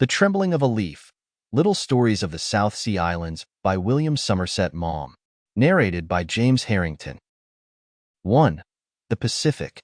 The Trembling of a Leaf, Little Stories of the South Sea Islands by William Somerset Maugham. Narrated by James Harrington. 1. The Pacific.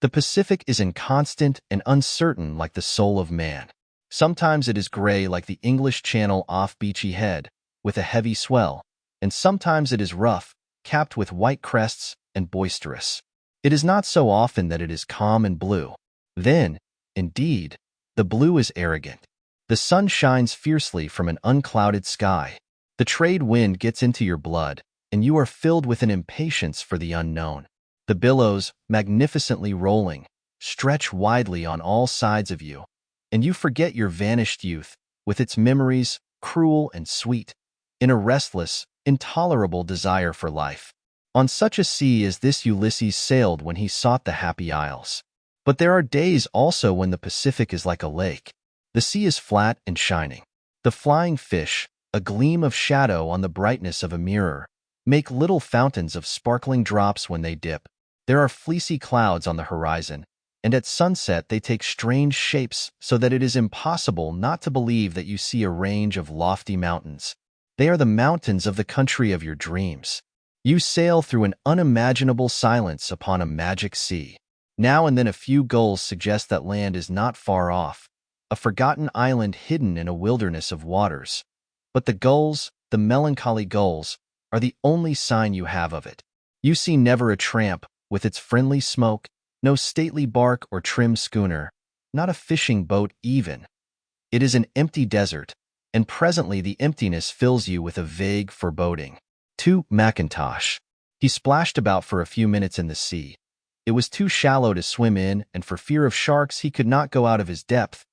The Pacific is inconstant and uncertain like the soul of man. Sometimes it is gray like the English Channel off Beachy Head, with a heavy swell, and sometimes it is rough, capped with white crests and boisterous. It is not so often that it is calm and blue. Then, indeed, the blue is arrogant. The sun shines fiercely from an unclouded sky. The trade wind gets into your blood, and you are filled with an impatience for the unknown. The billows, magnificently rolling, stretch widely on all sides of you, and you forget your vanished youth, with its memories, cruel and sweet, in a restless, intolerable desire for life. On such a sea as this Ulysses sailed when he sought the Happy Isles. But there are days also when the Pacific is like a lake. The sea is flat and shining. The flying fish, a gleam of shadow on the brightness of a mirror, make little fountains of sparkling drops when they dip. There are fleecy clouds on the horizon, and at sunset they take strange shapes so that it is impossible not to believe that you see a range of lofty mountains. They are the mountains of the country of your dreams. You sail through an unimaginable silence upon a magic sea. Now and then a few gulls suggest that land is not far off, a forgotten island hidden in a wilderness of waters. But the gulls, the melancholy gulls, are the only sign you have of it. You see never a tramp, with its friendly smoke, no stately bark or trim schooner, not a fishing boat even. It is an empty desert, and presently the emptiness fills you with a vague foreboding. 2. Mackintosh. He splashed about for a few minutes in the sea. It was too shallow to swim in, and for fear of sharks he could not go out of his depth.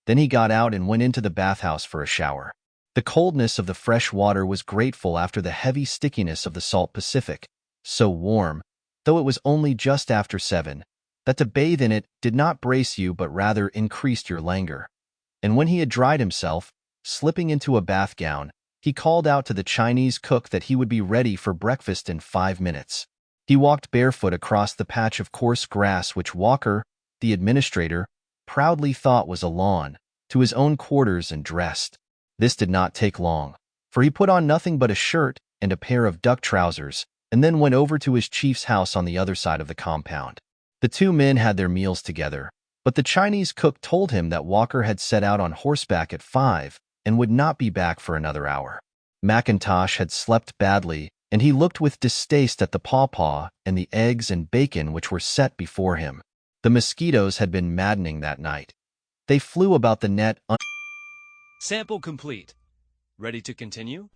Then he got out and went into the bathhouse for a shower. The coldness of the fresh water was grateful after the heavy stickiness of the salt Pacific, so warm, though it was only just after 7, that to bathe in it did not brace you but rather increased your languor. And when he had dried himself, slipping into a bath gown, he called out to the Chinese cook that he would be ready for breakfast in 5 minutes. He walked barefoot across the patch of coarse grass which Walker, the administrator, proudly thought was a lawn, to his own quarters and dressed. This did not take long, for he put on nothing but a shirt and a pair of duck trousers, and then went over to his chief's house on the other side of the compound. The two men had their meals together, but the Chinese cook told him that Walker had set out on horseback at 5 and would not be back for another hour. Mackintosh had slept badly, and he looked with distaste at the pawpaw and the eggs and bacon which were set before him. The mosquitoes had been maddening that night. They flew about the net. Sample complete. Ready to continue?